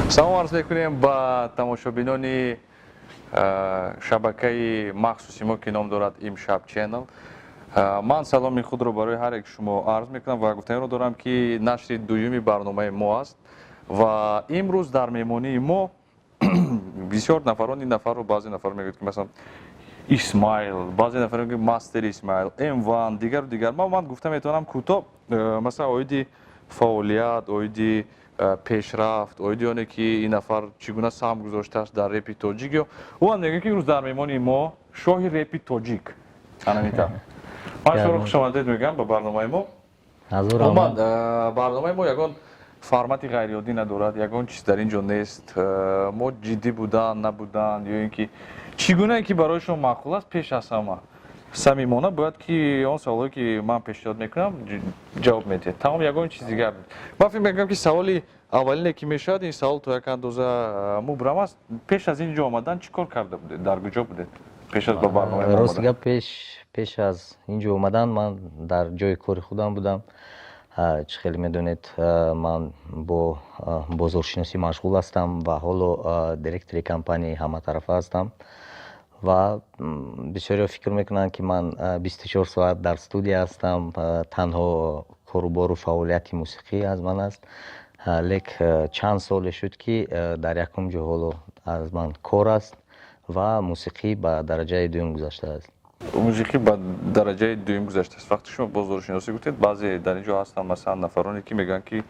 سلام عرض میکنیم با تماشابینان شبکه مخصوصی ما که نام دارد Imshab Channel. من سلامی خود رو برای هر یک شما عرض میکنم و گفتن رو دارم که نشر دویمی برنامه ما است و امروز در میمونی ما بسیار نفران این نفر رو بعضی نفر میگوید که مثلا اسماعیل، بعضی نفر میگوید مستر اسماعیل، اموان دیگر من گفتم میتونم کوتاه مثلا اویدی فعالیت، اویدی پیشرفت، اویدیونه که این نفر چگونه سهم گذاشته است در رپ تاجیک یا اون میگه که روز در میمونی ما شاه رپ تاجیک انامیتا. من شما خوش آمدید میگم به برنامه ما. برنامه ما یگان فرمتی غیر عادی ندارد، یگان چیز در اینجا نیست. ما جدی بودن نبودن یا اینکه چگونه که برای شما معقول است پیش از همه صمیمانه باید که اون سوالی که من پیشنهاد میکنم جواب میدید. تمام یگان چیز دیگر بود. من فکر میکنم که سوالی اولینه که میشد این سوال تو یک اندازه مبرم است. پیش از اینجا آمدن چیکار کرده بودید؟ در کجا بودید؟ پیش از برنامه ما راست گپ پیش از اینجا اومدن من در جای کار خودم بودم. چه خیلی میدونید من با بازارشناسی مشغول هستم و حالا دیرکتور کمپانی همه طرفه هستم و بسیاری فکر میکنن که من 24 ساعت در استودیو هستم، تنها کاروبار و فعالیت موسیقی از من است. لیک چند سال شد که در یکم جا حالا از من کار است و موسیقی به درجه دوم گذاشته است. موسیقی به درجه دوم گذاشته است. وقتی شما بازارشناسی گفتید بعضی در اینجا هستن مثلا نفرانی که میگن که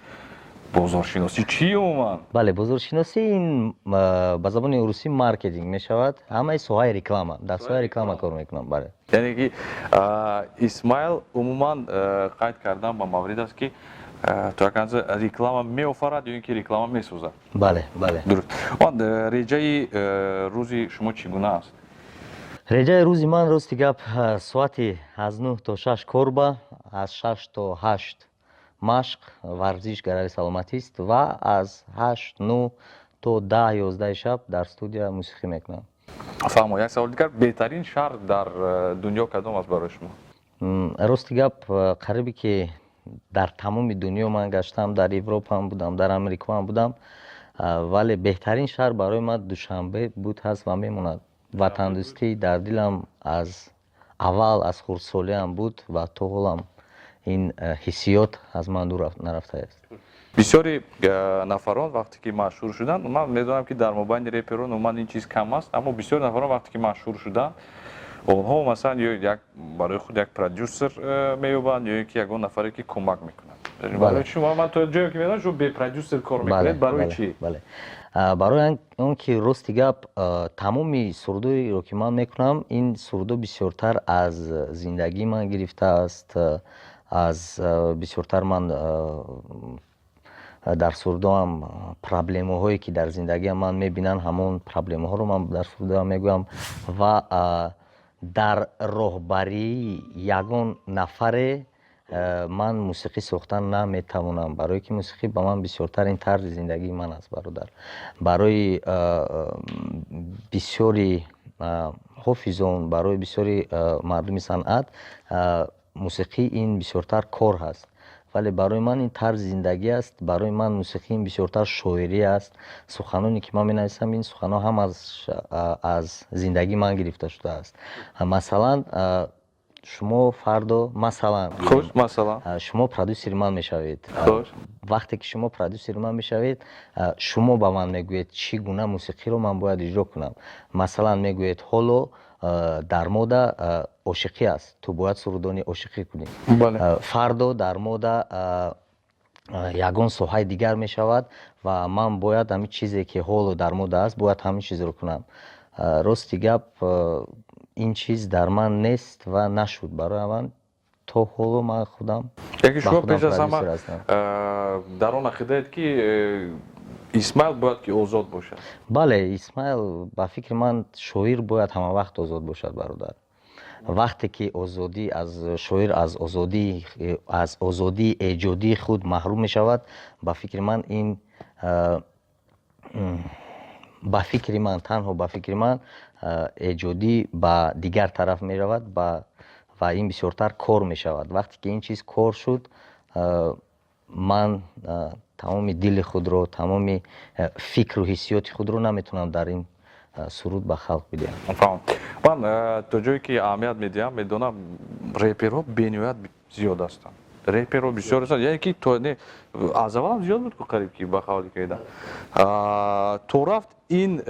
بازارشناسی چیه عموما؟ بله بازارشناسی این به زبان روسی مارکتینگ می شود. همه سوهای رکلام در سوهای رکلام کار میکنم. بله یعنی که اسماعیل عموما قید کردن با مورد است که تو اکنز رکلام می افراد یا اینکه رکلام می سوزد. بله درست. آن رجای روزی شما چگونه است؟ رجای روزی من راستی گپ ساعتی از 9 تا 6 کار با، از 6 تا 8 مشق ورزش برای سلامتی است و از 8 9 تا 10 11 شب در استودیو موسیقی میکنم. فهمم. یک سوال دیگر، بهترین شهر در دنیا کدام است برای شما؟ راستی گپ قریبی که در تمام دنیا من گشتم، در اروپا هم بودم، در امریکا هم بودم، ولی بهترین شهر برای من دوشنبه بود هست و میموند. وطن دوستی در دلم از اول از خردسالی هم بود و تا حالم این حسیات از من دور نرفته است. بسیاری نفران وقتی که مشهور شدن، من میدونم که در مابین رپران من این چیز کم است، اما بسیاری نفران وقتی که مشهور شدن اونها مثلا یک برای خود یک پرودوسر مییابند یا اینکه یگان نفری که کمک میکنن. برای شما من تو جایی که میدونم شما به پرودوسر کار میکنید برای چی؟ بله برای اون که راستی گپ تمامی سرودی رو که من میکنم این سرودو بسیارتر از زندگی من گرفته است. از بسیارتر من در سرودو هم پرابلم هایی که در زندگی من میبینن همون پرابلم ها رو من در سرودو هم میگویم و در راهبری یگان نفر من موسیقی ساختن نمیتوانم، برای که موسیقی با من بسیارتر این طرز زندگی من است برادر. برای بسیاری حافظان، برای بسیاری مردم صنعت موسیقی این بسیارتر کار هست، ولی برای من این طرز زندگی است. برای من موسیقی این بسیارتر شاعری است. سخنانی که من می‌نویسم این سخن‌ها هم از زندگی من گرفته شده است. مثلا شما فردا مثلا شما پرودوسر من میشوید. وقتی که شما پرودوسر من میشوید شما با من میگویید چگونه موسیقی رو من باید اجرا کنم. مثلا میگویید حالا در مورد عاشقی است، تو باید سرودانی عاشقی کنی. فردا در مورد یگان سوهای دیگر می شود و من باید همین چیزی که حالا در مورد است باید همین چیز رو کنم. راستی گپ این چیز در من نیست و نشد برای من تا حالا من خودم یکی شما پیش از همه در آن عقیده که اسماعیل باید که آزاد باشد. بله اسماعیل با فکر من شاعر باید همه وقت آزاد باشد برادر. وقتی که آزادی از شاعر از آزادی ایجادی خود محروم می شود، با فکر من این با فکر من تنها با فکر من ایجادی با دیگر طرف می رود و این بسیارتر کار می شود. وقتی که این چیز کار شد من тамоми дили худро, тамоми фикру ҳиссиёти худро наметавонам дар ин суруд ба халқ бидиҳам. ман то ҷое ки аҳамият медиҳам медонам реперҳо бениҳоят зиёд ҳастанд. Реперҳо бисёр ҳастанд, яъне ки аз аввалам зиёд буд ку қариб ки ба хавали кида то рафт ин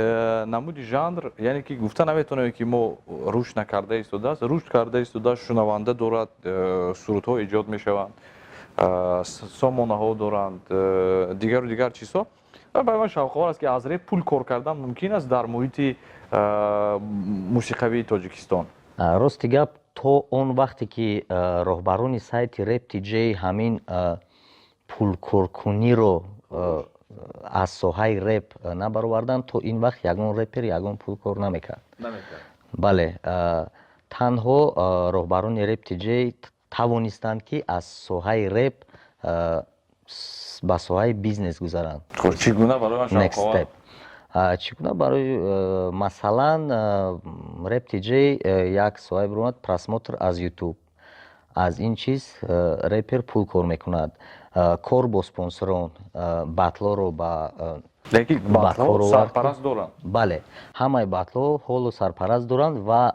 намуди жанр, яъне ки гуфта наметавонем ки мо рушд накарда истодааст. Рушд карда истодааст, шунаванда дорад, сурудҳо эҷод мешаванд, сомонаҳо доранд, дигару дигар чизҳо. Барои ман шавқовар аст ки аз реп пул кор кардан мумкин аст дар муҳити мусиқавии Тоҷикистон. Рости гап, то он вақте ки роҳбарони сайти реп тиҷей ҳамин пулкоркуниро аз соҳаи реп набароварданд, то ин вақт ягон репер ягон пулкор намекард. бале, танҳо роҳбарони реп тиҷей тавонистанд ки аз соҳаи реп ба соҳаи бизнес гузаранд. Чӣ гуна барои ман шавқовар? Чӣ гуна барои масалан реп тиҷей як соҳаи биромад просмотр аз ютуб. Аз ин чиз репер пул кор мекунад. Кор бо спонсорон, батлоро ба батло сарпараст доранд. Бале, ҳамаи батло ҳолу сарпараст доранд ва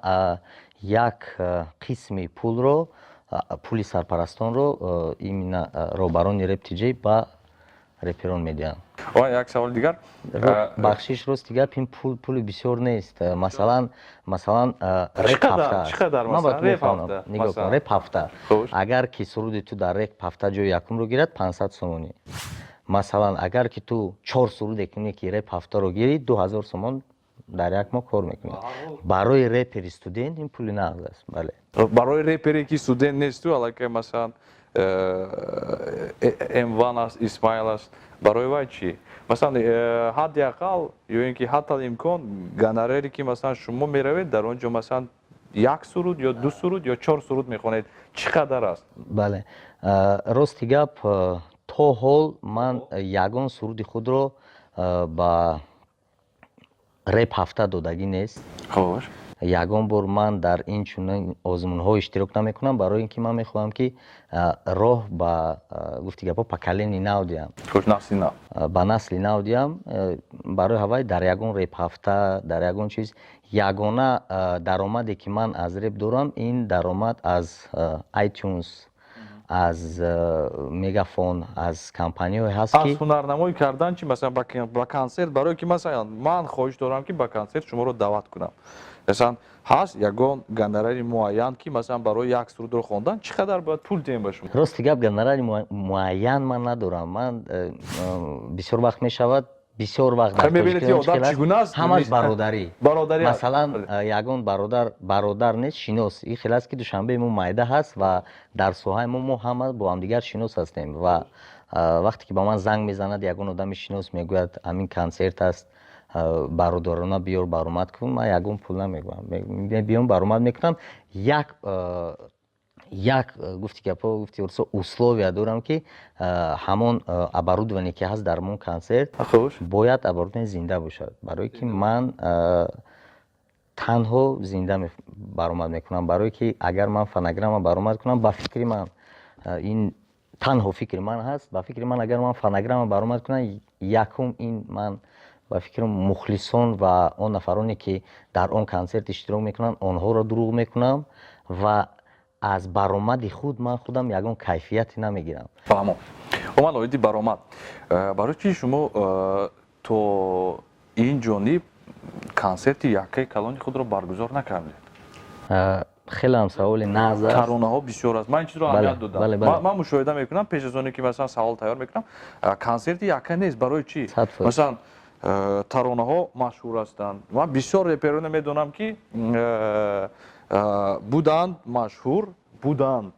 як қисми пулро, пули сарпарастонро именно роҳбарони реп тиҷей ба реперон медиҳанд. Як саволи дигар. Бахшиш рости гап, ин пули бисёр нест. Масалан реп ҳафта. Чиқадар масалан реп ҳафта? Нигоҳ кун, реп ҳафта. Агар ки суруди ту дар реп ҳафта ҷои якумро гирад 500 сомонӣ. Масалан агар ки ту 4 суруде кунӣ ки реп ҳафтаро гирӣ 2000 сомон дар як моҳ кор мекунӣ. Барои репери студент ин пули нағд аст. Бале. Барои репере ки студент несту, аллакай масалан М1 аст, Исмоил аст, барои вай чӣ? Масалан ҳадди ақал ё ин ки ҳатта имкон гонораре ки масалан шумо меравед дар он ҷо масалан як суруд ё ду суруд ё 4 суруд мехонед, чӣ қадар аст? Бале, рости гап, то ҳол ман ягон суруди худро ба реп ҳафта додагӣ нест. Хош. Ягон бор ман дар инчунин озмунҳо иштирок намекунам, барои ин ки ман мехоҳам ки роҳ ба гуфти гапо поколени нав диҳам. Насли нав. Ба насли нав диҳам, барои ҳавай дар ягон реп ҳафта, дар ягон чиз ягона даромаде ки ман аз реп дорам, ин даромад аз iTunes, аз мегафон, аз компаниҳое ҳаст ки аз ҳунарнамоӣ кардан чӣ? Масалан ба консерт, барое ки масалан ман хоҳиш дорам ки ба консерт шуморо даъват кунам. Масалан ҳаст ягон гонорари муайян ки масалан барои як сурудро хондан чӣ қадар бояд пул диҳем ба шумо? Рости гап, гонорари муайян ман надорам. Ман бисёр вақт мешавад, бисёр вақт дар ҳамаш бародарӣ. Масалан ягон бародар нест, шинос. Ин хел аст ки душанбе мо майда ҳаст ва дар соҳаи мо ҳама бо ҳамдигар шинос ҳастем ва вақте ки ба ман занг мезанад ягон одами шинос мегӯяд амин консерт аст, бародарона биёр баромад кун, ман ягон пул намегӯям. Биём баромад мекунам. Як гуфти гапо, гуфти урсо условия дорам ки ҳамон оборудование ки ҳаст дар мон консерт бояд оборудование зинда бошад. Барои ки ман танҳо зинда баромад мекунам. Барои ки агар ман фонограмма баромад кунам, ба фикри ман ин танҳо фикри ман ҳаст. Ба фикри ман агар ман фонограмма баромад кунам, якум ин ман ба фикрам мухлисон ва он нафароне ки дар он консерт иштирок мекунанд, онҳоро дурӯғ мекунам ва аз баромади худ ман худам ягон кайфияте намегирам. Фаҳмо. Омад оиди баромад. Барои чӣ шумо то ин ҷониб консерти яккаи калони худро баргузор накардед? Хеле саволи нағз аст. Таронаҳо бисёр аст. Ман ин чизро аҳамият додам. Ман мушоҳида мекунам пеш аз оне ки масалан савол тайёр мекунам, консерти якка нест. Барои чӣ? Масалан таронаҳо машҳур ҳастанд. Ман бисёр репероне медонам ки буданд машҳур, буданд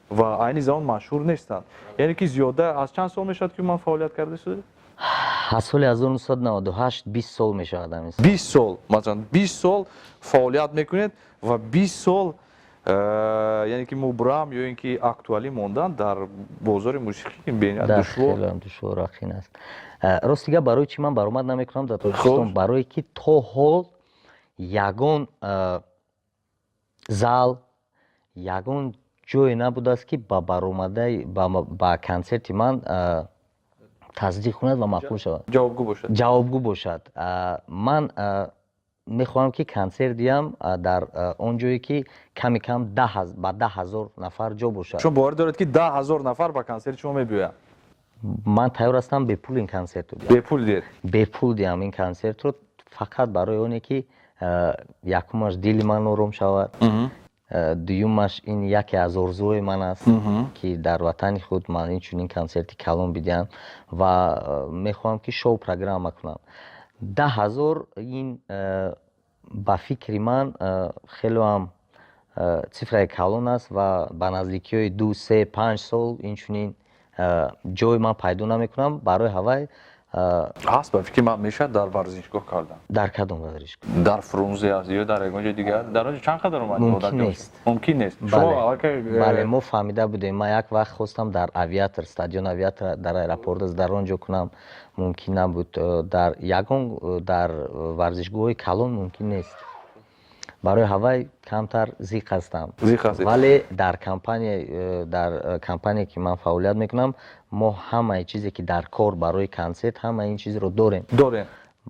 ва айни замон машҳур нестанд. Яъне ки зиёда аз чанд сол мешавад ки ман фаъолият карда шуда? аз соли 1998 20 сол мешавад. 20 сол, масалан 20 сол фаъолият мекунед ва 20 сол яъне ки мубрам ё ин ки актуалӣ мондан дар бозори мусиқӣ бениҳоят душвор ақин аст. Рости гап, барои чӣ ман баромад намекунам дар Тоҷикистон? Барои ки то ҳол ягон зал, ягон ҷое набудааст ки ба баромадаи ба консерти ман таздиқ кунад ва мақбул шавад, ҷавобгӯ бошад. Ман мехоҳам ки консерт диям дар он ҷое ки ками кам ба 10,000 нафар ҷо бошад. шумо бовар доред ки 10,000 нафар ба консерти шумо мебиёянд? Ман тайёр ҳастам бепул ин консертро диям. Бепул диед? Бепул диям ин консертро, фақат барои оне ки якумаш дили ман ором шавад, дуюмаш ин яке аз орзуҳои ман аст ки дар ватани худ ман инчунин консерти калон бидиям ва мехоҳам ки шоу программа кунам. 10,000 ин ба фикри ман хелоам цифраи калон аст ва ба наздикиҳои 2, 3, 5 сол инчунин ҷой ман пайдо намекунам. Барои ҳавай ҳаст ба фикри ман мешавад дар варзишгоҳ кардан? Дар кадом варзишгоҳ? Дар Фрунзе аст ё дар ягон ҷои дигар? Дар он ҷо чанд қадар омад? Мумкин нест. Бале, мо фаҳмида будем. Ман як вақт хостам дар авиатор, стадион авиатор дар аэропорт аст, дар он ҷо кунам, мумкин набуд. Дар ягон дар варзишгоҳи калон мумкин нест. барои ҳавай камтар зиқ ҳастам. Вале дар компания ки ман фаъолият мекунам, мо ҳамаи чизе ки дар кор барои консерт ҳамаи ин чизро дорем.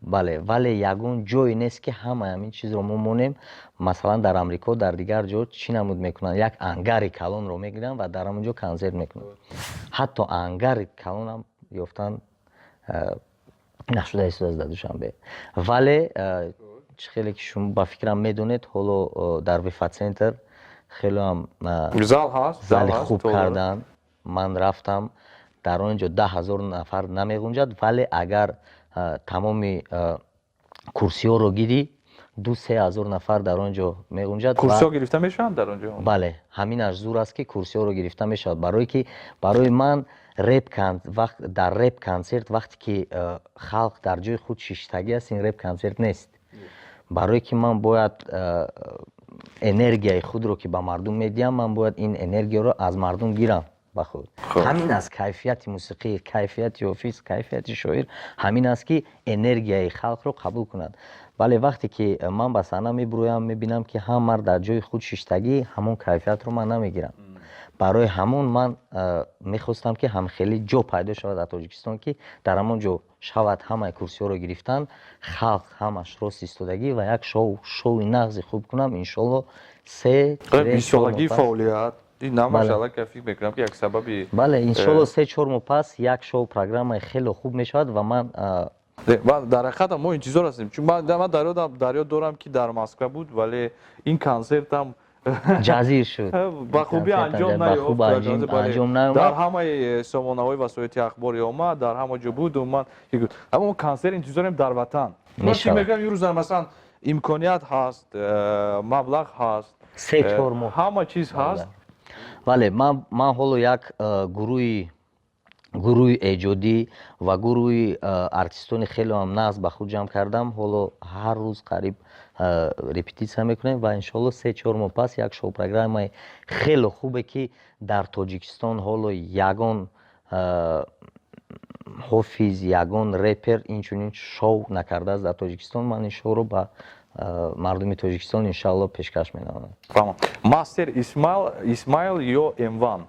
Бале, вале ягон ҷое нест ки ҳамаи ҳамин чизро мо монем. Масалан дар Амрико, дар дигар ҷо чӣ намуд мекунанд? Як ангари калонро мегиранд ва дар ҳамон ҷо консерт мекунанд. Ҳатто ангари калонам ёфтан нашуда истодаст дар Душанбе. Вале хеле ки шумо ба фикрам медонед, ҳоло дар Вифа центр хелеам зали хуб кардан. Ман рафтам, дар он ҷо 10,000 нафар намеғунҷад, вале агар тамоми курсиҳоро гирӣ 2-3 нафар дар он ҷо меғунҷад. Курсиҳо гирифта мешаванд дар он ҷо? Бале, ҳаминаш зур аст ки курсиҳоро гирифта мешавад. Барои ман дар реп консерт вақте ки халқ дар ҷои худ шиштагӣ аст, ин реп консерт нест. Барое ки ман бояд энергияи худро ки ба мардум медиҳам, ман бояд ин энергияро аз мардум гирам ба худ. Ҳамин аст кайфияти мусиқӣ, кайфияти офис, кайфияти шоир, ҳамин аст ки энергияи халқро қабул кунад. Вале вақте ки ман ба саҳна мебуроям, мебинам ки ҳама дар ҷои худ шиштагӣ, ҳамон кайфиятро ман намегирам. Барои ҳамон ман мехостам ки ҳамхели ҷо пайдо шавад дар Тоҷикистон, ки дар ҳамон ҷо шавад ҳамаи курсиҳоро гирифтан, халқ ҳамаш рост истодагӣ ва як шоуи нағзи хуб кунам. Иншолло 3-4 фаъолият намашалла ка фикр мекунам ки як сабаби бале, иншолло 3-4 моҳ пас як шоу программаи хеле хуб мешавад ва ман дар ҳақиқат мо интизор ҳастем. Чун ман дар ёд дорам ки дар Москва буд, вале ин консертам ҷазир шуд, ба хубӣ анҷом наёфт. Дар ҳамаи сомонаҳои васоити ахбори омад, дар ҳама ҷо буд. Аммо консерт интизорем дар ватан. Ман фикр мекунам ин рӯза масалан имконият ҳаст, маблағ ҳаст, 3-4 моҳ ҳама чиз ҳаст. Вале ман ҳоло як гурӯҳи эҷодӣ ва гурӯҳи артистони хелеам нағз ба худ ҷамъ кардам. Ҳоло ҳар рӯз қариб репетитсия мекунем ва иншолло 3-4 моҳ пас як шоу программаи хеле хубе ки дар Тоҷикистон ҳоло ягон ҳофиз, ягон репер инчунин шоу накардааст дар Тоҷикистон. Ман ин шоуро ба мардуми Тоҷикистон иншалло пешкаш менамоям. Мастер Исмайл ё М1?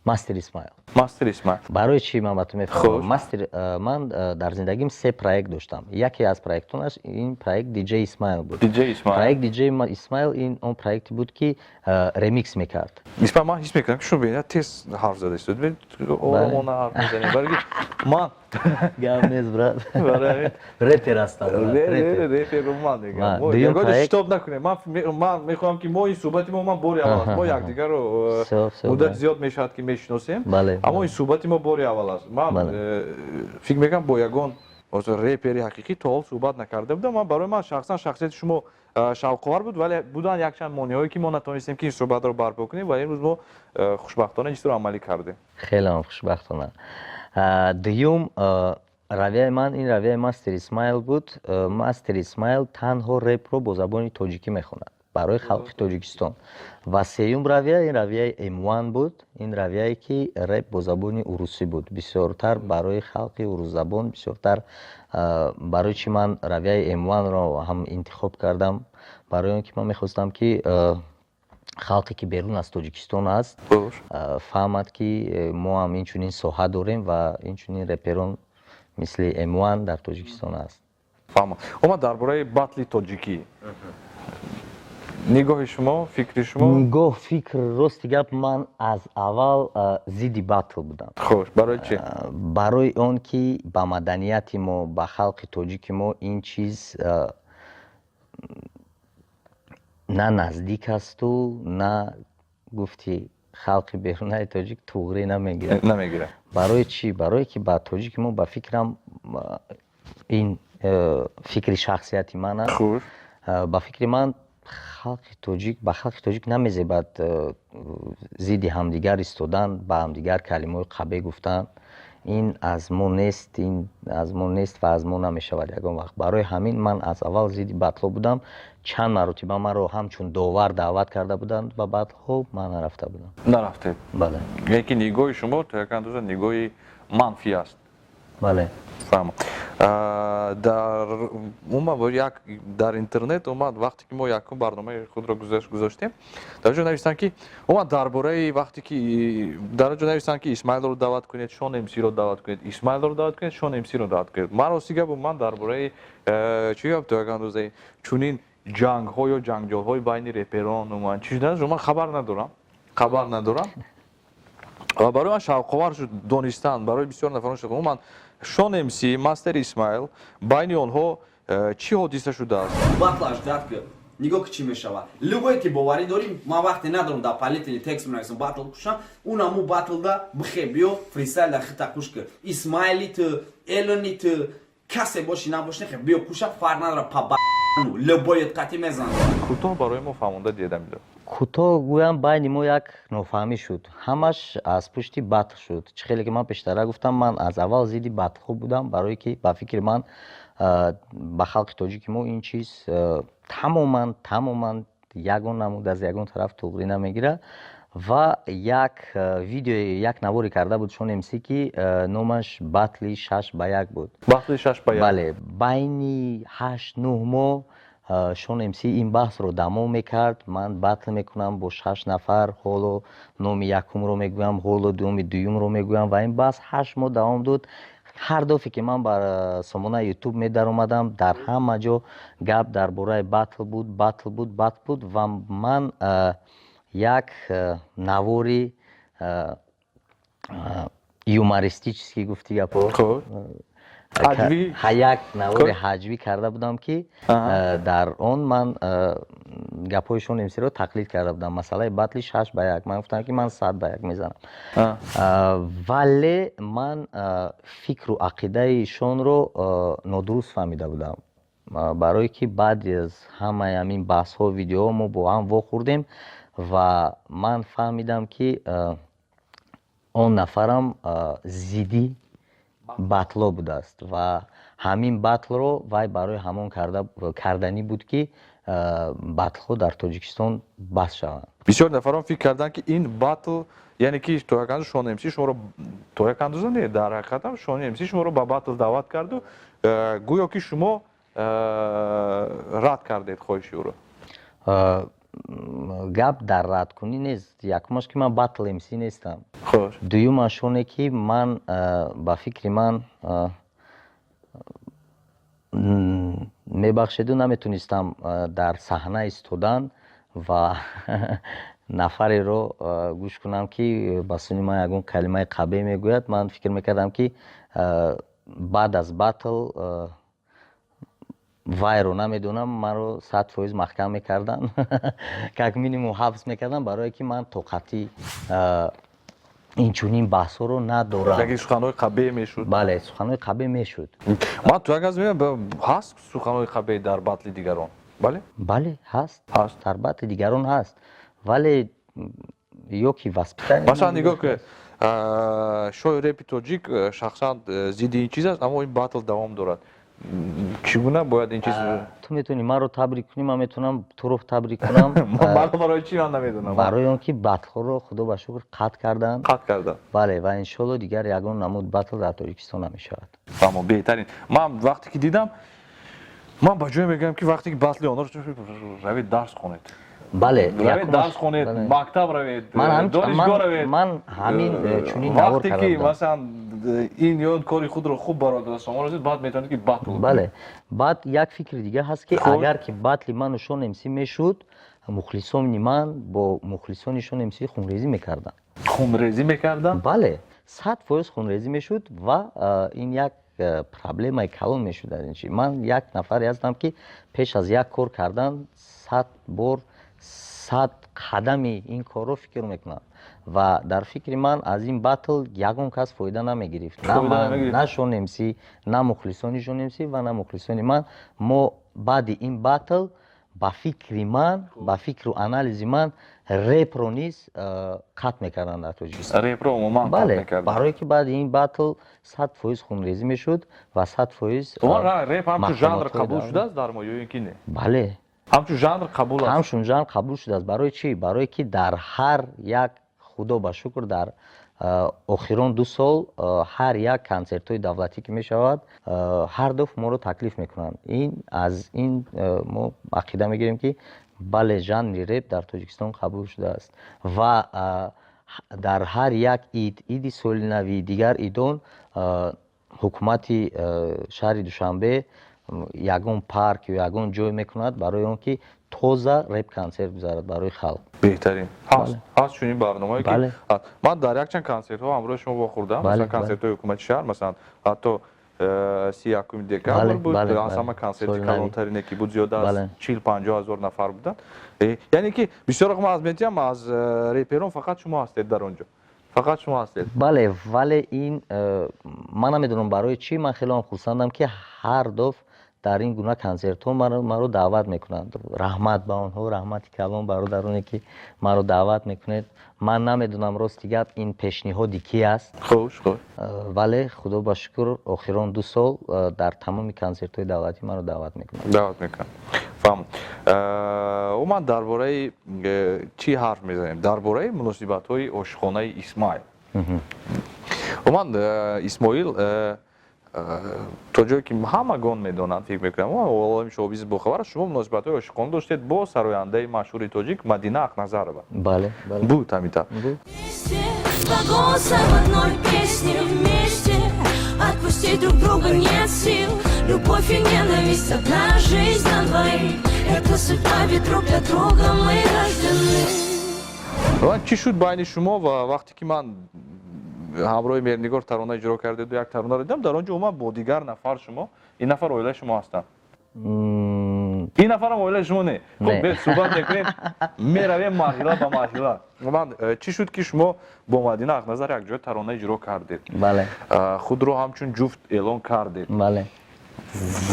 Мастер Исмайл. Мастер Исмайл. Барои чӣ ман ба ту мефаҳмам? Ман дар зиндагим 3 проект доштам. Яке аз проектонаш ин проект диҷей Исмайл буд. Проект диҷей Исмайл ин он проекте буд ки ремикс мекард. Исмайл, ман ҳис мекунам ки шумо бинед тез ҳарф зада истод. Оромона ҳарф мезанем. Барги ман гап нест брат. Репер ҳастам. Реперро ман мегам. Ягоди шитоб накунем. Ман мехоҳам ки мо ин суҳбати ман бори аввал аст. Мо якдигарро муддат зиёд мешавад ки мешиносем. Аммо ин суҳбати мо бори аввал аст. Ман фикр мекунам бо ягон репери ҳақиқӣ то ҳол суҳбат накарда будам. Барои ман шахсан шахсияти шумо шавқовар буд, вале буданд якчанд монеҳое ки мо натонистем ки ин суҳбатро барпо кунем, вале имрӯз мо хушбахтона ин чизро амалӣ кардем. Хеле хушбахтона. Дуюм равияи ман ин равияи Мастер Исмоил буд. Мастер Исмоил танҳо репро бо забони тоҷикӣ мехонад барои халқи Тоҷикистон. Ва сеюм равия ин равияи М1 буд. Ин равияе ки реп бо забони урусӣ буд. Бисёртар барои халқи урусзабон, бисёртар барои чӣ ман равияи М1-ро ҳам интихоб кардам? Барои он ки ман мехостам ки халқе ки берун аз тоҷикистон аст фаҳмад ки мо ҳам инчунин соҳа дорем ва инчунин реперон мисли M1 дар тоҷикистон аст. фаҳмам. Омад дар бораи батли тоҷикӣ нигоҳи шумо, фикри шумо? Нигоҳ, фикр, рости гап, ман аз аввал зидди батл будам. Хуш, барои чӣ? Барои он ки ба маданияти мо, ба халқи тоҷики мо ин чиз на наздик асту, на гуфти халқи берунаи тоҷик туғри намегирад. Барои чӣ? Барое ки ба тоҷики мо ба фикрам ин фикри шахсияти ман аст. Ба фикри ман халқи тоҷик ба халқи тоҷик намезебад зидди ҳамдигар истодан, ба ҳамдигар калимаҳои қабеҳ гуфтан. Ин аз мо нест, ин аз мо нест ва аз мо намешавад ягон вақт. Барои ҳамин ман аз аввал зидди батлҳо будам. Чанд маротиба маро ҳамчун довар даъват карда буданд ба батлҳо, ман нарафта будам. Нарафтед? Бале. Яки нигоҳи шумо то як андоза нигоҳи манфӣ аст. Бале. Фаҳмам. Дар интернет омад вақте ки мо якум барномаи худро гузоштем, дар ҷо навистанд ки омад дар бораи вақте ки дар ҷо навистанд ки Исмоилро даъват кунед, Шон МС-ро даъват кунед, Исмоилро даъват кунед, Шон МС-ро даъват кунед. Марости гап ман дар бораи чӣ гап то як андозаи чунин ҷангҳо ё ҷанҷолҳои байни реперон уман чӣ шудааш ман хабар надорам. ва барои ман шавқовар шуд донистан, барои бисёр нафарон шуд уман Шон МС, Мастер Исмаил, байни онҳо чӣ ҳодиса шудааст? Батлаш датка нигоҳ ки чӣ мешавад. Любое ки боварӣ дорим, ман вақте надорам дар палитини текст менависам батл кушам, унаму батлда бихе биё фристайл дар хита куш кар. Исмаилит, Элонит, касе боши набоши нехе биё куша фарқ надора па ба**ну любоет қати мезан. Кӯтоҳ барои мо фаҳмонда диеда медод. Кӯтоҳ гӯям байни мо як нофаҳмӣ шуд. Ҳамаш аз пушти батл шуд. Чӣ хеле ки ман пештара гуфтам, ман аз аввал зидди батлҳо будам, барое ки ба фикри ман ба халқи тоҷики мо ин чиз тамоман ягон намуд аз ягон тараф туғри намегирад. Ва як видеои як навори карда буд Шон МС ки номаш батли 6:1 буд. Батли 6:1? Бале, байни 8-9 моҳ Шон МС ин баҳсро дамом мекард. Ман батл мекунам бо 6 нафар, ҳоло номи якумро мегӯям, ҳоло номи дуюмро мегӯям ва ин баҳс 8 моҳ давом дод. Ҳар дафъе ки ман бар сомонаи YouTube медаромадам, дар ҳама ҷо гап дар бораи батл буд ва ман як навори юмористически гуфти гапо як навори ҳаҷвӣ карда будам ки дар он ман гапҳои Шон МС-ро тақлид карда будам. Масъалаи батли 6:1 ман гуфтам ки ман 100:1 мезанам. Вале ман фикру ақидаи Шонро нодуруст фаҳмида будам. Барое ки баъди аз ҳамаи ҳамин баҳсҳо, видеоҳо мо бо ҳам вохӯрдем ва ман фаҳмидам ки он нафарам зидди батло будааст ва ҳамин батлро вай барои ҳамон карданӣ буд ки батлҳо дар тоҷикистон бас шаванд. Бисёр нафарон фикр карданд ки ин батл яъне ки то як андоза Шон МС шуморо то як андоза не дар ҳақиқатам Шон МС шуморо ба батл даъват карду гӯё ки шумо рад кардед хоҳиши ӯро. Гап дар радкунӣ нест. Якумаш ки ман батл МС нестам. Дуюмаш оне ки ман ба фикри ман мебахшеду наметонистам дар саҳна истодан ва нафареро гӯш кунам ки ба суни ман ягон калимаи қабеҳ мегӯяд. Ман фикр мекардам ки баъд аз батл вайро намедонам, маро 100% маҳкам мекардан, как минимум ҳабс мекардан, барое ки ман тоқати инчунин баҳсҳоро надорам. Яки суханҳои қабеҳ мешуд. Бале, суханҳои қабеҳ мешуд. Ман то як аз мебинам ҳаст суханҳои қабеҳ дар батли дигарон. Бале? Бале, ҳаст. Дар батли дигарон ҳаст. Вале ё ки васпитание. Масалан нигоҳ ки шои репи тоҷик шахсан зидди ин чиз аст, аммо ин батл давом дорад. Чӣ гуна бояд ин чиз? Ту метавонӣ маро табрик кунӣ, ман метавонам туро табрик кунам. Барои чӣ ман намедонам? Барои он ки батлҳоро худо ба шукр қатъ карданд. Бале, ва иншоалло дигар ягон намуд батл дар Тоҷикистон намешавад. Фаҳмо, беҳтарин. Ман вақте ки дидам, ман ба ҷое мегӯям ки вақте ки батли онҳоро равед дарс хонед. бале равед дарс хонед мактаб равед донишгоҳ равед ман ҳамин чунин навор вақте ки масалан ин ё кори худро хуб бародар расонӣ расид баъд метавонед ки батл бале баъд як фикри дигар ҳаст ки агар ки батли ману шонемсӣ мешуд мухлисони ман бо мухлисони шонемсӣ хунрезӣ мекарданд хунрезӣ мекарданд бале 100% хунрезӣ мешуд ва ин як проблемаи калон мешуд аз ин чи ман як нафаре ҳастам ки пеш аз як кор кардан 100 бор 100 қадами ин корро фикр мекунам ва дар фикри ман аз ин батл ягон кас фоида намегирифт на ман на шонемсӣ на мухлисони шонемсӣ ва на мухлисони ман мо баъди ин батл ба фикри ман ба фикру анализи ман репро низ қатъ мекарданд дар тоҷикистон репро умуман бале барое ки баъди ин батл 100% хунрезӣ мешуд ва 100% реп ҳамчун жанр қабул шудааст дар мо ё ин ки не бале ҳамчун жанр қабул аст ҳамчун жанр қабул шудааст барои чӣ барое ки дар ҳар як худо ба шукр дар охирон 2 сол ҳар як консертҳои давлатӣ ки мешавад ҳар дафъ моро таклиф мекунанд ин аз ин мо ақида мегирем ки бале жанри реп дар тоҷикистон қабул шудааст ва дар ҳар як иди соли нави дигар идон ҳукумати шаҳри душанбе ягон парк ё ягон ҷой мекунад барои он ки тоза реп консерт гузарад барои халқ беҳтарин ҳаст чунин барномае ки ман дар якчанд консертҳо ҳамроҳи шумо вохӯрдам масалан консертҳои ҳукумати шаҳр масалан ҳатто 31 декабр буд аз ҳама консерти калонтарине ки буд зиёда аз 40-50 ҳазор нафар буданд яъне ки бисёр ман аз метиҳам аз реперон фақат шумо ҳастед дар он ҷо фақат шумо ҳастед бале вале ин ман намедонам барои чӣ ман хеле хурсандам ки ҳар дафъ дар ин гуна консертҳо маро даъват мекунанд раҳмат ба онҳо раҳмати калон бародароне ки маро даъват мекунед ман намедонам рости гап ин пешниҳоди ки аст хуш вале худо ба шукр охирон 2 сол дар тамоми консертҳои давлатӣ маро даъват мекунад фаҳм уман дар бораи чӣ ҳарф мезанем дар бораи муносибатҳои ошхонаи исмоил уман исмоил то ҷое ки ҳамагон медонанд фикр мекунам олами шоҳбизи бохабар аст шумо муносибатҳои ошиқона доштед бо сарояндаи машҳури тоҷик Мадина Ахназарова бале буд ҳамита Отпустить друг друга нет сил. Любовь и ненависть, одна жизнь на двоих. Это судьба, ведь друг для друга мы рождены. чӣ шуд байни шумо ва вақте ки ман ҳамроҳи мернигор тарона иҷро кардеду як таронаро дидам дар он ҷо умад бо дигар нафар шумо ин нафар оилаи шумо ҳастанд ин нафарам оилаи шумо не бе суҳбат мекунем меравем марҳила ба марҳила ман чӣ шуд ки шумо бо Мадина Ахназар якҷоя тарона иҷро кардед бале худро ҳамчун ҷуфт эълон кардед бале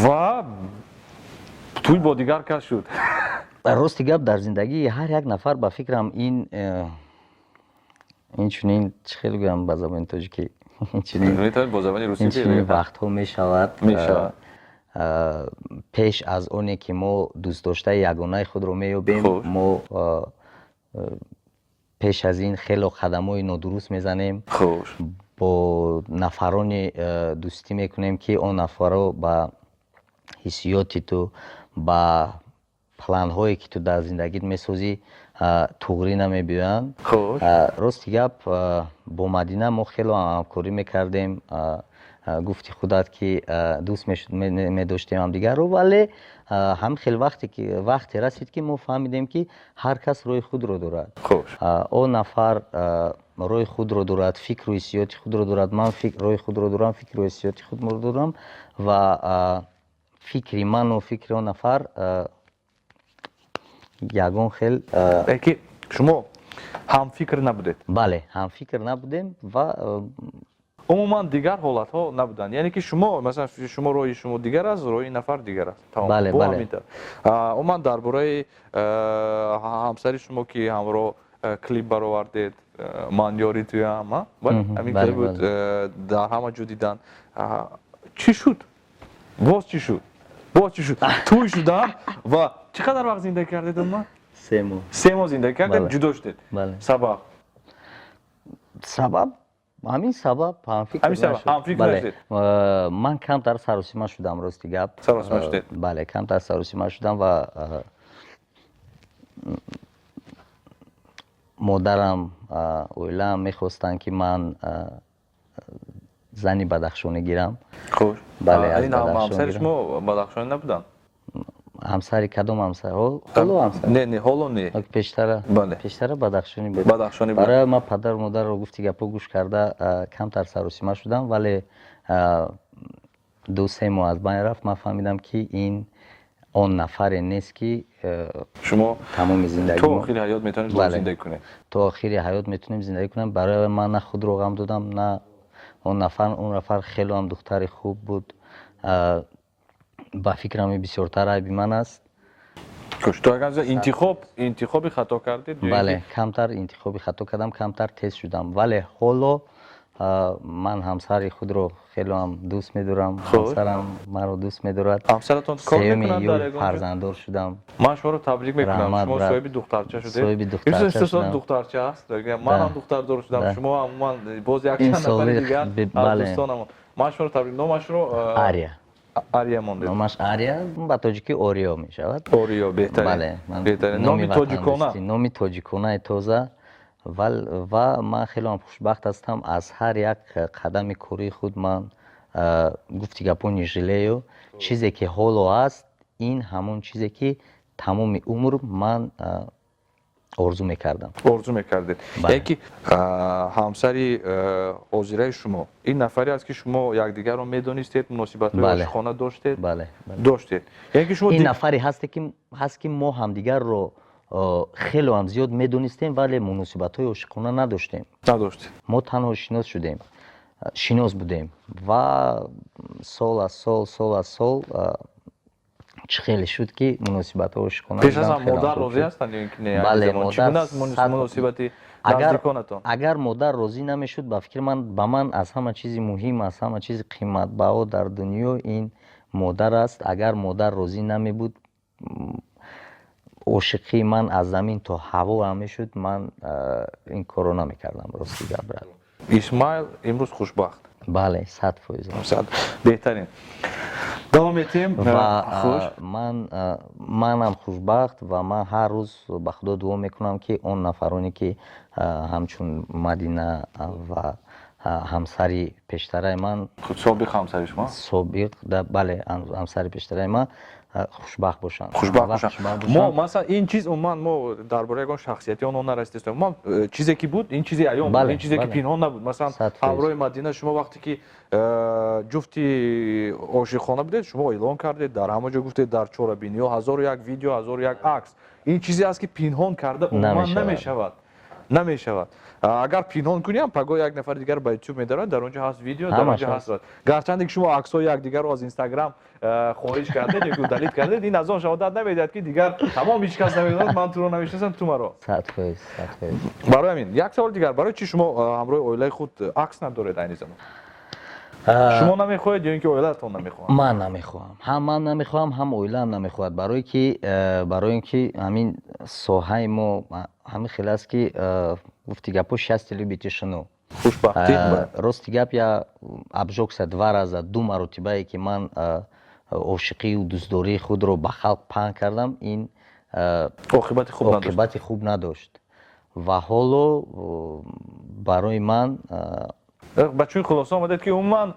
ва туй бо дигар кас шуд рости гап дар зиндагии ҳар як нафар ба фикрам ин чунин чӣ хеле гӯям ба забони тоҷикӣ чунин вақтҳо мешавад пеш аз оне ки мо дӯстдоштаи ягонаи худро меёбем мо пеш аз ин хело қадамҳои нодуруст мезанем бо нафароне дӯстӣ мекунем ки он нафаро ба ҳиссиёти ту ба планҳое ки ту дар зиндагит месозӣ туғрӣ намебиёянд рости гап бо Мадина мо хело ҳамкорӣ мекардем гуфти худат ки дӯст медоштем ҳамдигарро вале ҳам хел вақте расид ки мо фаҳмидем ки ҳар кас роҳи худро дорад он нафар роҳи худро дорад фикру ҳиссиёти худро дорад ман роҳи худро дорам фикру ҳиссиёти худро дорам ва фикри ману фикри он нафар ягон хел ки шумо ҳамфикр набудед бале ҳамфикр набудем ва умуман дигар ҳолатҳо набуданд яъне ки шумо масалан шумо роҳи шумо дигар аст роҳи нафар дигар аст умуман дар бораи ҳамсари шумо ки ҳамроҳ клип баровардед ман ёри туям ҳамин клип буд дар ҳама ҷо дидан чӣ шуд боз чӣ шуд туй шуданд ва чӣ қадар вақт зиндагӣ кардед умуман 3 моҳ зиндагӣ кардед ҷудо шудед сабаб ҳамин сабаб ҳамфикр ман камтар саросима шудам рости гап бале камтар саросима шудам ва مادرم اویلم میخواستن که من زنی بدخشانی گیرم. خوش. بله از این همسر شما بدخشانی نبودن؟ همسر کدوم همسر؟ هولو همسر؟ نه هولو نه. پیشتره. بله. پیشتره بدخشانی بود. بدخشانی بود. برای ما پدر مادر رو گفتی گپا گوش کرده کمتر سر و سیما شدم، ولی 2-3 ماه از بین رفت. من فهمیدم که این اون نفر نیست که شما تمام زندگی تو آخر حیات میتونید با زندگی کنید. تو آخر حیات میتونیم زندگی کنیم. برای من نه خود رو غم دادم نه اون نفر خیلی هم دختر خوب بود. با فکرم بسیارتر عیب من است. تو اگر انتخابی خطا کردید؟ بله کمتر انتخابی خطا کردم، کمتر تست شدم، ولی حالا من همسر خود رو خیلی هم دوست می‌دارم. همسرم من رو دوست می‌دارد. همسرتون کار می‌کنند در یک فرزنددار شدم. من شما رو تبریک می‌کنم. شما صاحب دخترچه شدید. صاحب دخترچه شدم. دخترچه است. من هم دختردار شدم. شما هم باز یک چند نفر دیگر دوستانم. من شما رو تبریک. نامش رو آریا مونده. نامش آریا با تاجیکی اوریا می‌شود. اوریا بهتره. بله. بهتره. نام تاجیکانه. نام تاجیکانه تازه. و من خیلی هم خوشبخت هستم از هر یک قدم کاری خود من گفتی گپون ژله چیزی که حالا است این همون چیزی که تمام عمر من آرزو میکردم. آرزو میکردید. یکی همسری حاضره شما این نفری است که شما یکدیگر رو میدونستید، مناسبت عاشقانه داشتید؟ بله. داشتید. یکی شما این نفری هست که ما همدیگر رو خیلی هم زیاد میدونستیم ولی مناسبت های عاشقانه نداشتیم. ما تنها شناس بودیم و سال از سال چه خیلی شد که مناسبت های عاشقانه پیش از هم مادر راضی هستند یا اینکه نه؟ بله مادر مناسبتی نزدیکانتون. اگر مادر راضی نمیشد با فکر من از همه چیز مهم، از همه چیز قیمت بها در دنیا این مادر است. اگر مادر راضی نمی بود عاشقی من از زمین تا هوا همه شد، من این کارو نمیکردم. راستی گبرد. اسماعیل امروز خوشبخت. بله 100%. بهترین. دوام میتیم و منم خوشبخت و من هر روز به خدا دعا میکنم که اون نفرانی که همچون مدینه و همسری پیشتره من سابق همسری شما؟ سابق بله همسری پیشتره من خوشبخت باشن. ما مثلا این چیز ما درباره اون شخصیتی اون نرسیدیم. ما چیزی که بود این چیزی ایام این چیزی که پنهان نبود. مثلا همراه مدینه شما وقتی که جفتی عاشقانه بودید شما اعلان کردید، در همه جا گفتید، در چهاربینی ها 1001 ویدیو 1001 عکس. این چیزی است که پنهان کرده عموما نمیشود. اگر پنهان کنیم پگاه یک نفر دیگر به یوتیوب میذارن، در اونجا هست ویدیو، در اونجا هست. گرچند که شما عکس‌های یکدیگر رو از اینستاگرام خارج کردید یا دلیت کردید، این از اون شهادت نمیدهد که دیگر تمام هیچ کس نمیدونه من تو رو نمیشناسم تو مرا. 100%. برای همین یک سوال دیگر، برای چی شما همراه اویله خود عکس ندارید این زمان؟ شما نمیخواید یا اینکه اویله‌تون نمیخواد؟ من نمیخوام. هم من نمیخوام هم اویله هم نمیخواد. برای اینکه همین ساحه ما همین خیلی است که گفتی گپو 60 بیتشنو خوشبختی. راستی گپ یا ابجوکس 2 раза 2 مرتبه که من عاشقی و دوستداری خود رو به خلق پهن کردم این عاقبت خوب نداشت و حالا برای من بچون خلاصه آمدید که من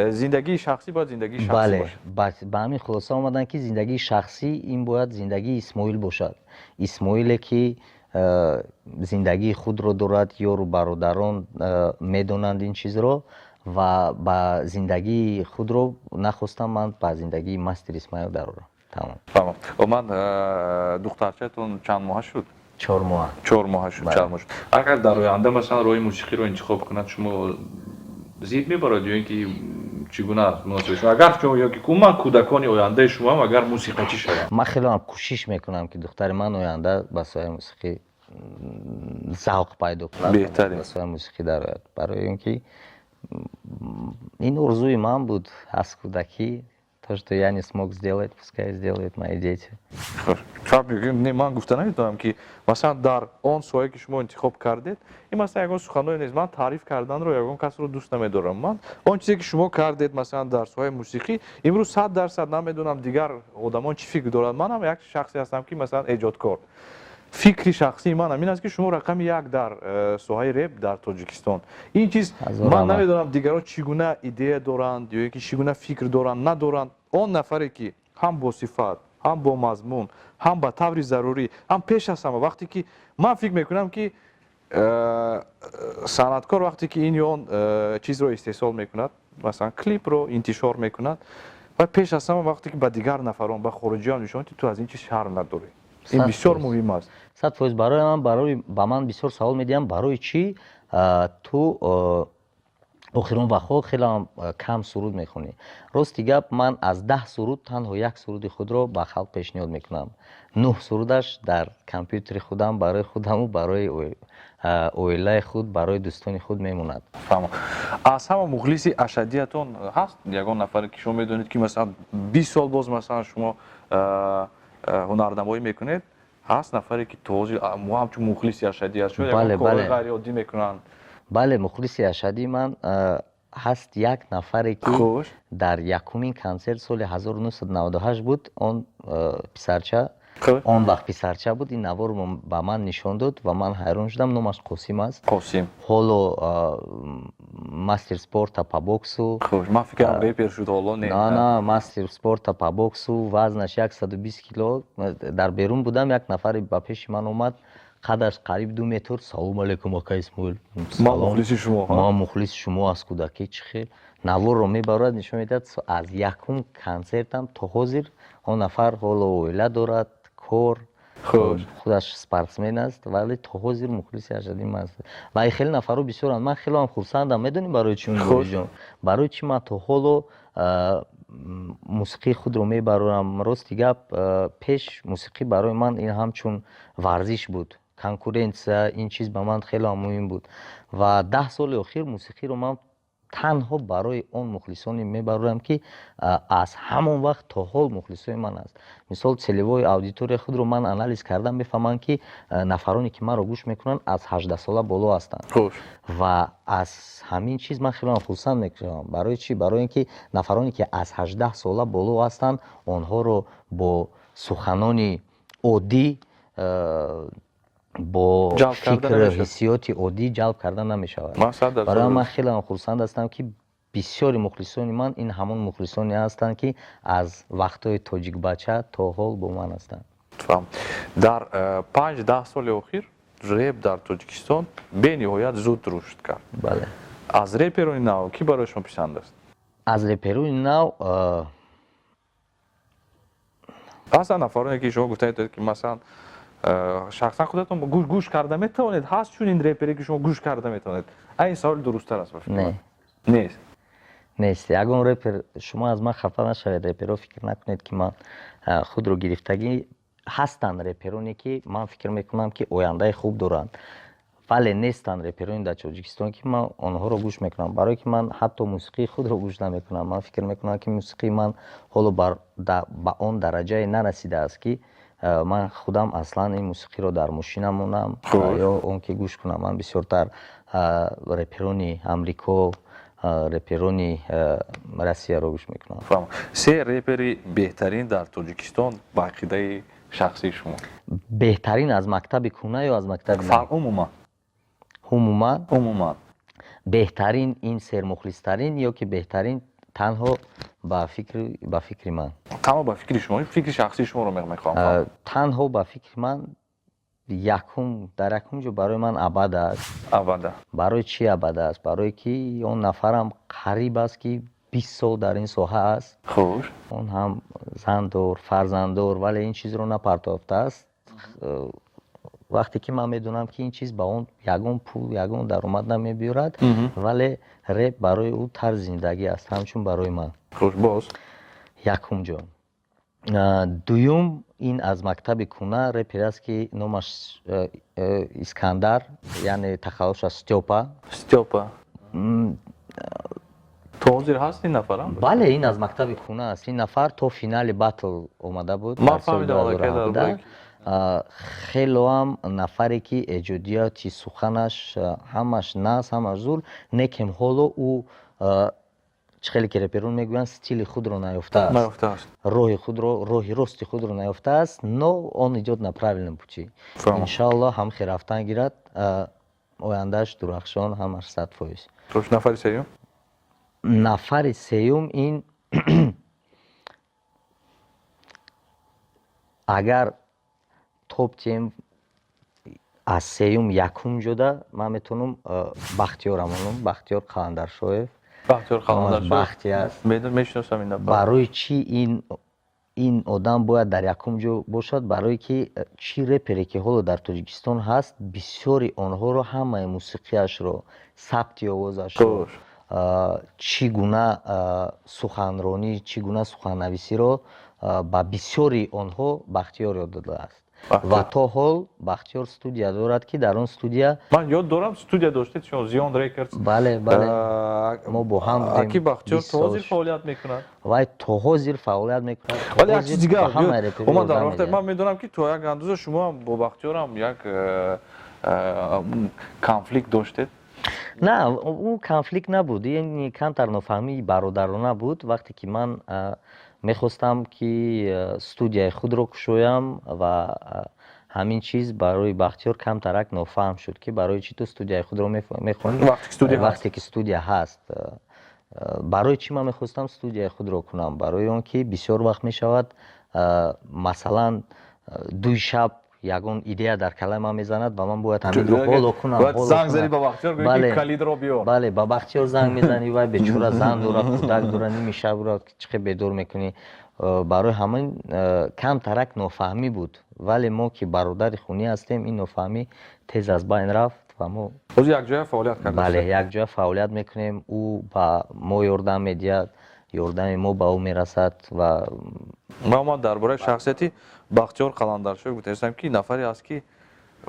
زندگی شخصی باید زندگی شخصی باشه. بله به همین خلاصه آمدن که زندگی شخصی این باید زندگی اسماعیل باشد. اسماعیلی که زندگی خود رو دارد، یار و برادران میدونند این چیز رو و با زندگی خود رو نخواستم من با زندگی مستر اسماعیل درارم. تمام. و من دخترچه‌تون چند ماه شد؟ 4 ماه. 4 ماه شد. اگر در آینده مثلا روی موسیقی رو انتخاب کند شما زید میبرد یا اینکه چگونه است مناسب شما؟ اگر شما یا که من کودکان آینده شما هم اگر موسیقی شدم، من خیلی هم کوشش میکنم که دختر من آینده به سوی موسیقی ذوق پیدا کنه. بهتره. به سوی موسیقی درآید. برای اینکه این آرزوی من بود از کودکی. То, что я не смог сделать, пускай сделают мои дети. من گفته نمیتونم که مثلا در آن سویه که شما انتخاب کردید این مثلا یکون سخنرانی نیست. من تعریف کردن رو یکون کس رو دوست نمیدارم. من آن چیزی که شما کردید مثلا در سویه موسیقی امروز 100% نمیدونم دیگر آدمان چی فکر دارن. من هم یک شخصی هستم که مثلا ایجادکار фикри шахсии ман ин аст ки шумо рақами 1 дар соҳаи реп дар Тоҷикистон. Ин чиз ман намедонам дигаро чӣ гуна идея доранд ё ки чӣ гуна фикр доранд надоранд. Он нафаре ки ҳам бо сифат, ҳам бо мазмун, ҳам ба таври зарурӣ, ҳам пеш аз ҳама вақте ки ман фикр мекунам ки санъаткор вақте ки ин ё он чизро истеҳсол мекунад, масалан клипро интишор мекунад ва пеш аз ҳама вақте ки ба дигар нафарон ба хориҷиён нишонад ки ту аз ин чиз шарм надорӣ. ин бисёр муҳим аст. 100% барои ба ман бисёр савол медиҳам барои чӣ ту охирон вақтҳо хеле кам суруд мехонӣ. Рости гап ман аз 10 суруд танҳо 1 суруди худро ба халқ пешниҳод мекунам. 9 сурудаш дар компютери худам барои худаму барои оилаи худ, барои дӯстони худ мемонад. Аз ҳама мухлиси ашадиятон ҳаст ягон нафаре ки шумо медонед ки масалан 20 сол боз масалан шумо ҳунарнамоӣ мекунед, ҳаст нафаре ки този ҳамчун мухлиси ашадӣ аст, шояд ягон кори ғайриоддӣ мекунанд? бале мухлиси ашадӣ ман ҳаст як нафаре ки дар якумин консерт соли 1998 буд, он писарча, он вақт писарча буд, ин наворро ба ман нишон дод ва ман ҳайрон шудам. Номаш Қосим аст. Қосим. Ҳоло мастер спорта по боксу. Ман фикрам репер шуд ҳоло не. На, мастер спорта по боксу, вазнаш 120 кило. Дар берун будам, як нафаре ба пеши ман омад, қадаш қариб 2 метр. Салом алейкум ака Исмоил. Ман мухлиси шумо. Ман мухлиси шумо аз кӯдакӣ чӣ хел. Наворро мебарад, нишон медиҳад аз якум консертам то ҳозир он нафар ҳоло оила дорад, кор, худаш спортсмен аст, вале то ҳозир мухлиси ашадӣ ман аст. Ва хеле нафарҳо бисёранд. Ман хеле хурсандам. медонӣ барои чӣ мубориҷон? Барои чӣ ман то ҳоло мусиқии худро мебарорам. Рости гап пеш мусиқӣ барои ман ин ҳамчун варзиш буд, конкуренсия, ин чиз ба ман хеле муҳим буд. Ва 10 соли охир мусиқиро ман танҳо барои он мухлисоне мебарорам ки аз ҳамон вақт то ҳол мухлисои ман аст. Мисол целевои аудиторияи худро ман анализ кардам, мефаҳмам ки нафароне ки маро гӯш мекунанд аз 18 сола боло ҳастанд. Ва аз ҳамин чиз ман хеле хурсанд мекунам. Барои чӣ? Барои ин ки нафароне ки аз 18 сола боло ҳастанд, онҳоро бо суханони оддӣ, бо фикр ҳиссиёти оддӣ ҷалб карда намешавад. Барои ман хеле хурсанд ҳастам ки бисёри мухлисони ман ин ҳамон мухлисоне ҳастанд ки аз вақтҳои тоҷикбача то ҳол бо ман ҳастанд. Дар 5-10 соли охир реп дар Тоҷикистон бениҳоят зуд рушд кард. Бале. Аз реперони нав ки барои шумо писанд аст? Аз реперони нав асла нафароне ки шумо гуфтаед ки масалан шахсан худатон гӯш карда метавонед, ҳаст чунин репере ки шумо гӯш карда метавонед? Айн саволи дурусттар аст ба фикр ман. Нест. Нест. Ягон репер, шумо аз ман хафа нашавед, реперо фикр накунед ки ман худро гирифтагӣ. ҳастанд репероне ки ман фикр мекунам ки ояндаи хуб доранд, вале нестанд реперони дар Тоҷикистон ки ман онҳоро гӯш мекунам. Барое ки ман ҳатто мусиқии худро гӯш намекунам. Ман фикр мекунам ки мусиқии ман ҳоло ба он дараҷае нарасидааст ки ман худам аслан ин мусиқиро дар мошина монам ё он ки гӯш кунам. Ман бисёртар реперони амрико, реперони Россияро гӯш мекунам. Се репери беҳтарин дар Тоҷикистон ба ақидаи шахсии шумо? Беҳтарин аз мактаби кӯна ё аз мактаби умуман? Умуман. Беҳтарин ин сермухлистарин ё ки беҳтарин танҳо ба фикри ман? Танҳо ба фикри шумо? Фикри шахсии шуморо мехоҳам. Танҳо ба фикри ман дар якум ҷо барои ман абад аст. Абада. Барои чӣ абад аст? Барое ки он нафарам қариб аст ки 20 сол дар ин соҳа аст. Хуш. Он ҳам зандор, фарзанддор, вале ин чизро напартофтааст. вақте ки ман медонам ки ин чиз ба он ягон пул, ягон даромад намебиёрад, вале реп барои ӯ тарзи зиндагӣ аст, ҳамчун барои ман. Хуш, боз якум ҷо. Дуюм, ин аз мактаби кӯна репер аст ки номаш Искандар, яъне тахаллусаш Стёпа. То ҳозир ҳаст ин нафарам? Бале, ин аз мактаби кӯна аст. Ин нафар то финали батл омада буд. Ман фаҳмидам. хелоам нафаре ки эҷодиёти суханаш ҳамаш наз, ҳамаш зур, некем ҳоло ӯ خیلی که رپرون میگویند استیل خود رو نیافته است نیافته است راهی راست خود رو نیافته است но он идет на правильном пути иншаллоh هم خیر رفتن گیرد آیندهش درخشان هم 100%. توش نفر سیوم نفر سیوم این اگر توپ تیم از سیوم یکم جدا من میتونم بختیارم اونم بختیار قلندرشویف بختیار قلندرشویف بختی است میشناسم این نفر برای چی این آدم باید در یکم جو باشد برای که چی رپری که حالا در تاجیکستان هست بسیاری آنها رو همه موسیقیش رو ثبت آوازش رو چگونه سخنرانی چگونه سخننویسی رو با بسیاری آنها بختیار یاد داده است و تا حال بختیار استودیا دارد که در آن استودیا من یاد دارم استودیا داشتید شما زیان ریکردز بله ما با هم بودیم اکی بختیار تو حاضر فعالیت میکند وای تو حاضر فعالیت میکند ولی یک چیز دیگه من در وقت من میدونم که تو یک اندازه شما با بختیار هم یک کانفلیکت داشتید نه اون کانفلیکت نبود یعنی کمتر نفهمی برادرانه بود وقتی که من میخواستم که استودیای خود رو کشویم و همین چیز برای بختیار کمترک نفهم شد که برای چی تو استودیای خود رو میخونی وقتی که استودیا هست برای چی من میخواستم استودیای خود رو کنم برای اون که بسیار وقت میشود مثلا دوی شب یگان ایده در کله من میزند و من باید همین رو هولو کنم باید زنگ زنی با بختیار گویی که کلید رو بیار بله با بختیار زنگ میزنی و بیچاره زن دارد کودک دارد میشب را چقدر بدور میکنی برای همین کم ترک نفهمی بود ولی ما که برادر خونی هستیم این نفهمی تیز از بین رفت و ما از یک جای فعالیت کردیم بله یک جای فعالیت میکنیم او با ما یاردم میدهد یاردم ما با او میرسد و ما درباره شخصیتی بختیار قلندرشوی گفتم که نفری است که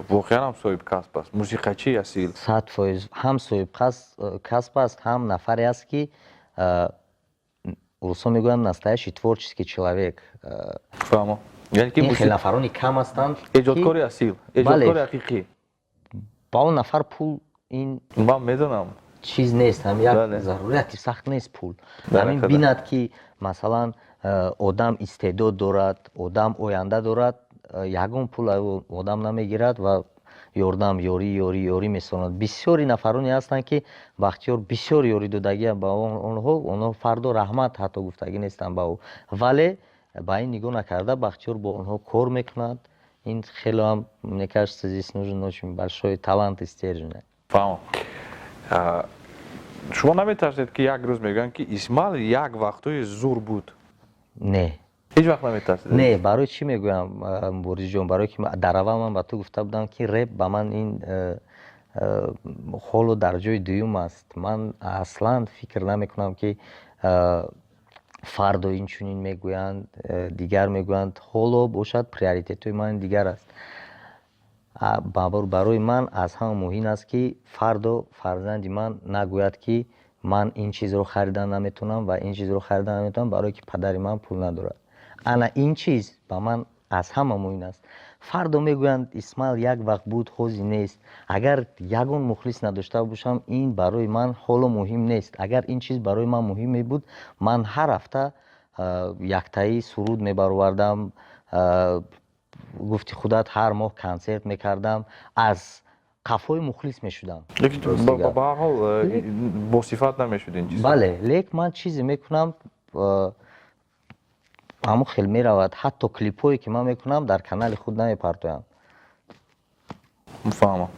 واقعا هم صاحب کسب است موسیقیچی اصیل 100% هم صاحب کسب است هم نفری است که روسا میگویند настоящий творческий человек فهمم یعنی که این خیلی نفرانی کم هستند ایجادکاری اصیل ایجادکاری حقیقی با اون نفر پول این من میدونم چیز نیست هم یک ضرورتی سخت نیست پول همین بیند که مثلا آدم استعداد دارد آدم آینده دارد یگان پول آدم نمیگیرد و یاردم یاری میساند بسیاری نفرانی هستند که بختیار بسیار یاری دادگی با اونها فردا رحمت حتی گفتگی نیستند با او ولی با این نگاه نکرده بختیار با اونها کار میکند این خیلی هم мне кажется здесь нужен очень большой талант и стержень. فهم شما نمیترسید که یک روز میگن که اسماعیل یک وقتای زور بود نه هیچ وقت نمیترسید نه برای چی میگویم مبوریز جان برای که در اول من با تو گفته بودم که رپ با من این حال در جای دوم است من اصلا فکر نمیکنم که فردا این چنین میگویند دیگر میگویند حالا باشد پریوریت من دیگر است برای من از هم مهم است که فردا فرزند من نگوید که من این چیز رو خریدن نمیتونم و این چیز رو خریدن نمیتونم برای که پدر من پول ندارد انا این چیز با من از همه مهم است فردا میگویند اسماعیل یک وقت بود حوزی نیست اگر یگان مخلص نداشته باشم این برای من حالا مهم نیست اگر این چیز برای من مهم می بود من هر هفته یک تایی سرود میبروردم گفتی خودت هر ماه کنسرت میکردم از قفای مخلص میشدم با حال با صفت نمیشد این چیز بله لیک من چیزی میکنم اما خیلی میرود حتی کلیپایی که من میکنم در کانال خود نمیپرتویم میفهمم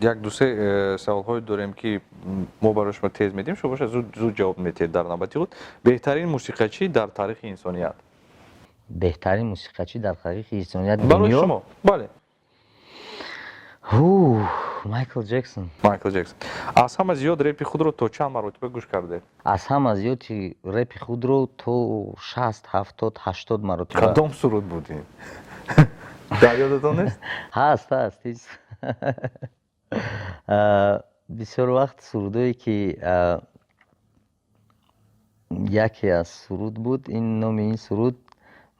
یک دو سه سوال های داریم که ما برای شما تیز میدیم شما باشه زود جواب میتید در نوبتی خود بهترین موسیقیچی در تاریخ انسانیت بهترین موسیقیچی در تاریخ انسانیت برای شما بله مایکل جکسون از همه زیاد رپ خود رو تا چند مرتبه گوش کرده از همه زیاد رپ خود رو تو 60 70 80 مرتبه کدام سرود بودین در یادتون نیست هست بسیار وقت سرودایی که یکی از سرود بود این نام این سرود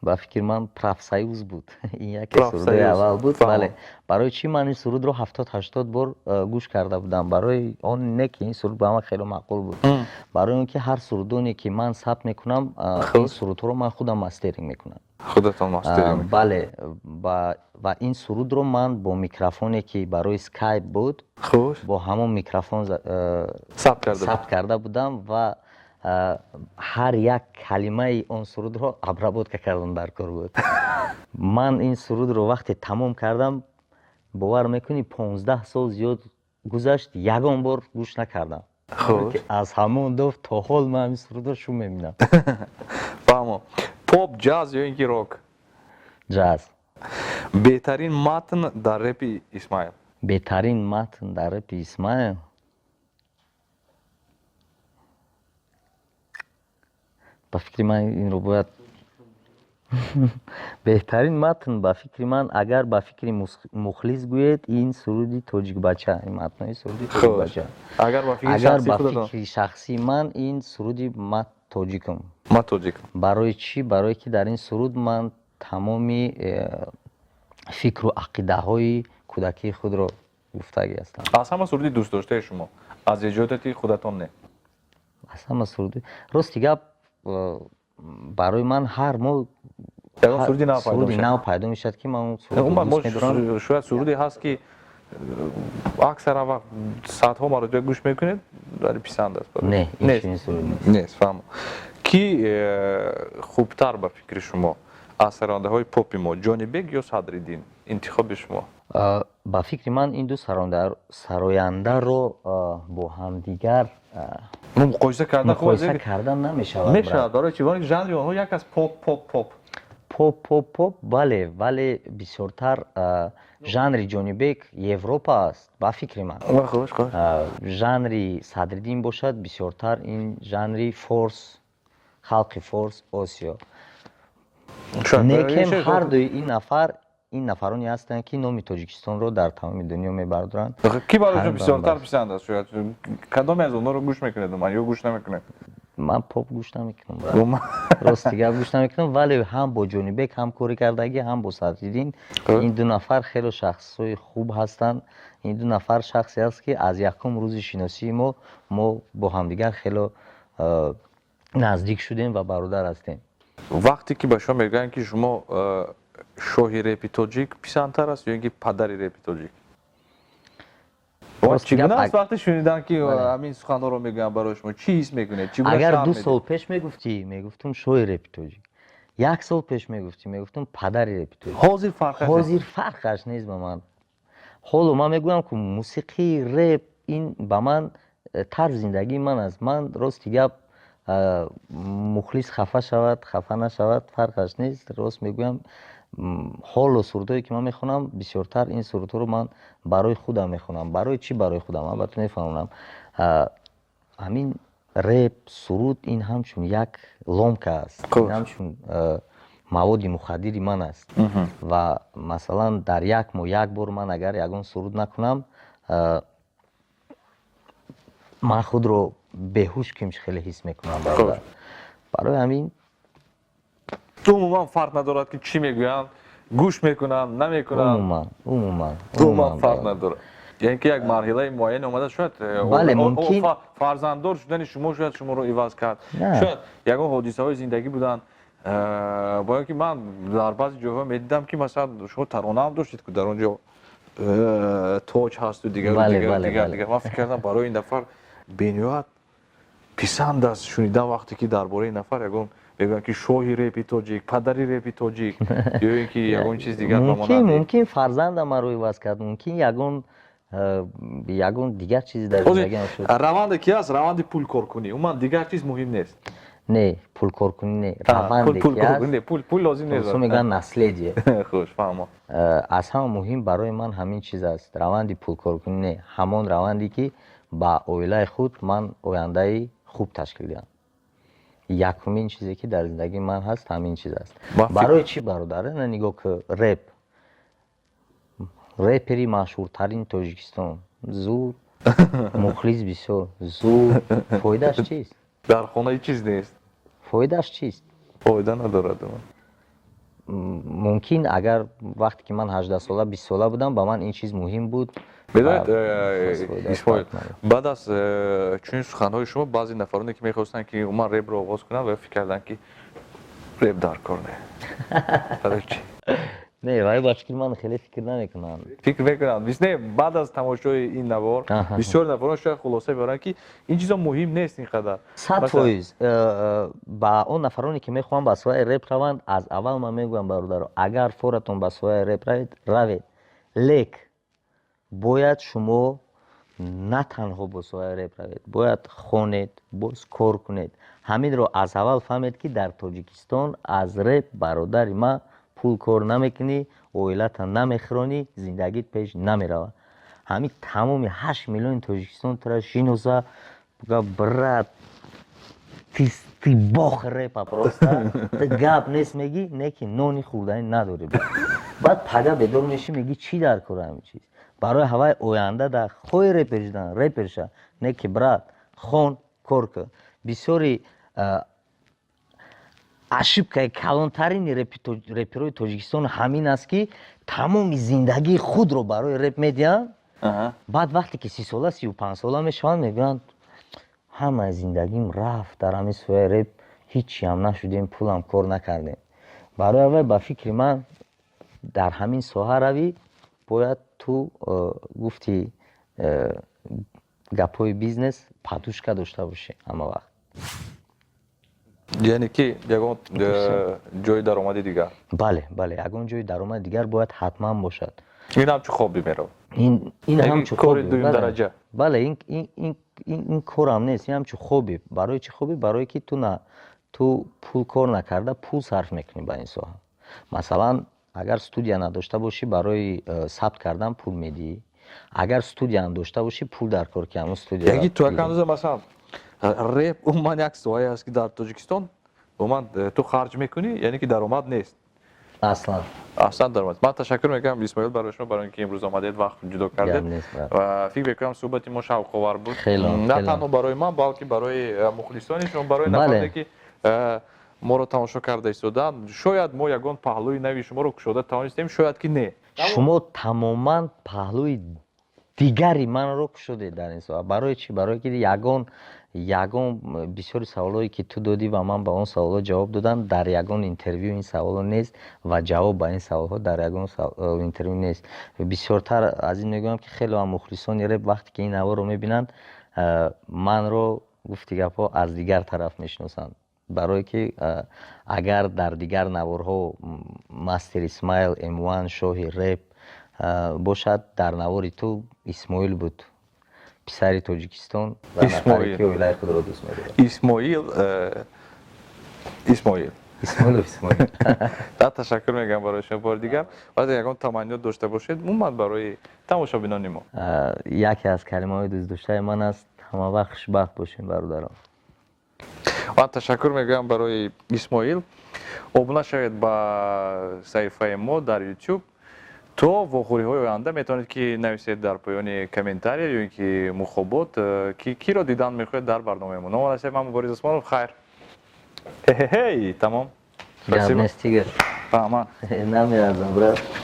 ба фикри ман профсоюз буд. Ин яке суруди аввал буд. Бале. Барои чӣ ман ин сурудро 70-80 бор гӯш карда будам. Барои он не ки ин суруд ба ман хеле маъқул буд. Барои он ки ҳар сурудоне ки ман сабт мекунам, ин сурудҳоро ман худам мастеринг мекунам. Худатон мастеринг? Бале. Ва ин сурудро ман бо микрофоне ки барои скайп буд, бо ҳамон микрофон сабт карда будам ва ҳар як калимаи он сурудро обработка кардам дар кор буд. Ман ин сурудро вақте тамом кардам, бовар мекунӣ 15 сол зиёд гузашт, ягон бор гӯш накардам. Аз ҳамон дов то ҳол ман ин сурудро шум мебинам. фаҳмо. Поп, ҷаз ё ин ки рок? Ҷаз. беҳтарин матн дар репи Исмоил? беҳтарин матн дар репи Исмоил? ба фикри ман инро бояд беҳтарин матн ба фикри ман, агар ба фикри мухлис гӯед, ин суруди тоҷикбача, ин матнои суруди тоҷикбача. Агар ба фикри шахсии ман, ин суруди мат тоҷикам. Барои чӣ? Барое ки дар ин суруд ман тамоми фикру ақидаҳои кӯдакии худро гуфтагӣ ҳастам. аз ҳама суруди дӯстдоштаи шумо, аз эҷодати худатон не? аз ҳама суруди рости гап, барои ман ҳар моҳ суруди нав пайдо мешавад ки ман шояд суруде ҳаст ки аксара вақт саъатҳо маротиба гӯш мекунед, вале писанд аст. Не, нест. фаҳмо. Ки хубтар ба фикри шумо аз сарондаҳои попи мо, ҷонибек ё садриддин? интихоби шумо? ба фикри ман ин ду сарояндаро бо ҳамдигар муқоиса кардан намешавад. мешавад. барои чӣ? барои жанри онҳо як аст поп, бале, вале бисёртар жанри ҷонибек Европа аст ба фикри ман. жанри садриддин бошад, бисёртар ин жанри форс, халқи форс, осиё. Некем ҳардуи ин нафароне ҳастанд ки номи Тоҷикистонро дар тамоми дунё мебардоранд. ки барои бисёртар писанд аст? шояд кадоме аз онҳоро гӯш мекунед ё гӯш намекунед? ман поп гӯш намекунам. рости гап гӯш намекунам, вале ҳам бо ҷонибек ҳамкорӣ кардагӣ, ҳам бо садриддин. ин ду нафар хело шахсҳои хуб ҳастанд. ин ду нафар шахсе аст ки аз якум рӯзи шиносии мо бо ҳамдигар хело наздик шудем ва бародар ҳастем. вақте ки ба шумо мегӯянд ки шумо шоҳи репи тоҷик писандтар аст ё ин ки падари репи тоҷик? чӣ гуна аст вақте шунидан ки ҳамин суханҳоро мегӯянд барои шумо? чӣ ҳис мекунед? агар 2 сол пеш мегуфтӣ, мегуфтум шоҳи репи тоҷик. 1 сол пеш мегуфтӣ, мегуфтум падари репи тоҷик. ҳозир фарқаш нест ба ман. ҳоло ман мегӯям ки мусиқии реп ин ба ман тарзи зиндагии ман аст. ман рости гап мухлис хафа шавад, хафа нашавад, фарқаш нест. рост мегӯям, ҳоло сурудҳое ки ман мехонам, бисёртар ин сурудҳоро ман барои худам мехонам. барои чӣ барои худам? ман батон мефаҳмонам. ҳамин реп, суруд, ин ҳамчун як ломка аст. ин ҳамчун маводи мухаддири ман аст. ва масалан дар як моҳ як бор ман агар ягон суруд накунам, ман худро беҳуш кимш хеле ҳис мекунам. барои ҳамин умуман фарқ надорад ки чӣ мегӯянд, гӯш мекунам, намекунам? умуман фарқ надорад. яъне ки як марҳилаи муайяне омада, шояд фарзанддор шудани шумо шояд шуморо иваз кард. шояд ягон ҳодисаҳои зиндагӣ буданд, бо ин ки ман дар баъзе ҷойҳо медидам ки масалан шумо таронаам доштед ки дар он ҷо тоҷ ҳасту дигару. ман фикр кардам барои ин нафар бениҳоят писанд аст шунидан вақте ки дар бораи ин нафар ягон мегӯянд ки шоҳи репи тоҷик, падари репи тоҷик ё ин ки ягон чиз дигар ба монанди. мумкин фарзандам маро иваз кард, мумкин ягон дигар чизи дар зиндагиам шуд. раванде ки аст, раванди пулкоркунӣ, умуман дигар чиз муҳим нест. не, пулкоркунӣ не, раванде ки аст, пул лозим нест. мегӯянд наследие. хуш, фаҳмо. аз ҳама муҳим барои ман ҳамин чиз аст, раванди пулкоркунӣ не, ҳамон раванде ки ба оилаи худ ман ояндаи хуб ташкил диҳам. якумин чизе ки дар зиндагии ман ҳаст ҳамин чиз аст. барои чӣ бародар? нигоҳ ки репери маъшҳуртарини Тоҷикистон зуд, мухлис бисёр зуд, фоидааш чист? дар хонаи чиз нест. фоидааш чист? фоида надорад. мумкин агар вақте ки ман 18 сола 20 сола будам ба ман ин чиз муҳим буд. بداید اسماعیل بعد از چنین سخنهای شما بعضی نفرانی که میخواستن که اومن ریپ رو آغاز کنن و فکر کردن که ریپ در کار نه چی؟ نه وای باشکل من خیلی فکر نمیکنم. فکر میکنم نه بعد از تماشای این نوار بسیار نفران شاید خلاصه بیارن که این چیزا مهم نیست اینقدر 100% با اون نفرانی که میخوان با سوی ریپ روند از اول من میگم برادر اگر فورتون با سوی ریپ روید لیک باید شما نه تنها با سوی ریپ روید باید خونید باز کار کنید همین رو از اول فهمید که در تاجیکستان از ریپ برادر ما پول کار نمیکنی اویلت نمیخرانی زندگیت پیش نمیروه همین تمامی 8 میلیون تاجیکستان ترا شینوزا بگا برات تی باخ ریپا پروستا گپ نیست میگی نه که نونی خوردنی نداری بعد پدا بدور میشی میگی چی در کار همین چیز برای هوای آینده در خوی ریپرشن نه که برات خون کار کن بسیاری ошибкаи калонтарини реперои тоҷикистон ҳамин аст ки тамоми зиндагии худро барои реп медиҳанд баъд вақте ки 30 сола 35 сола мешаванд мегӯянд ҳамаи зиндагим рафт дар ҳамин соҳаи реп ҳичиам нашудем пулам кор накардем барои аввал ба фикри ман дар ҳамин соҳа равӣ бояд ту гуфти гапҳои бизнес падушка дошта бошӣ ҳама вақт یعنی که یگان جای درآمدی دیگر بله یگان جای درآمد دیگر باید حتما باشد این هم چه خوبی میره این هم چه کار خوبی دویم درجه بله این کارم نیست این هم چه خوبی برای چه خوبی برای که تو پول کار نکرده پول صرف میکنی به این ساحه مثلا اگر استودیا نداشته باشی برای ثبت کردن پول میدی اگر استودیا نداشته باشی پول در کار که همون استودیا یکی تو اکانوز مثلا ریپ عموما یک سوایه است که در تاجیکستان عموما تو خرج میکنی یعنی که درآمد نیست اصلا درآمد من تشکر میکنم اسماعیل برای شما برای اینکه امروز آمدید وقت جدا کردید و فکر میکنم صحبت ما شوق‌آور بود نه تنها برای من بلکه برای مخلصان شما برای نفرانی که ما رو تماشا کرده ایستادن شاید ما یگان پهلوی نوی شما رو کشاده توانستیم شاید که نه شما تماما پهلوی دیگری من رو کشیده در این سوال برای چی برای که یگان بسیاری سوالایی که تو دادی و من به اون سوالا جواب دادم در یگان اینترویو این سوالا نیست و جواب به این سوالها در یگان اینترویو نیست بسیارتر از این میگم که خیلی هم مخلصان رپ وقتی که این نوار رو میبینن من رو گفتی گپا از دیگر طرف میشناسن برای که اگر در دیگر نوارها مستر اسماعیل M1 شاه رپ باشد در نواری تو اسماعیل بود پسری تاجیکستان و نفری که ولایت خود را دوست می‌دارد اسماعیل اسماعیل تشکر میگم برای شما بار دیگر وقتی یگان تمنیات داشته باشید اومد برای تماشابینان ما یکی از کلمه‌های دوست داشته من است همه وقت خوشبخت باشین برادران و تشکر میگم برای اسماعیل ابونه شوید با صفحه ما در یوتیوب تو واخوری‌های آینده میتونید که نویسید در پایان کامنتاری یا اینکه مخابات که کی را دیدن میخواید در برنامه ما نام است من مبوریز اسمونوف خیر هی تمام گپ نیست دیگه تمام نمی‌ارزم برات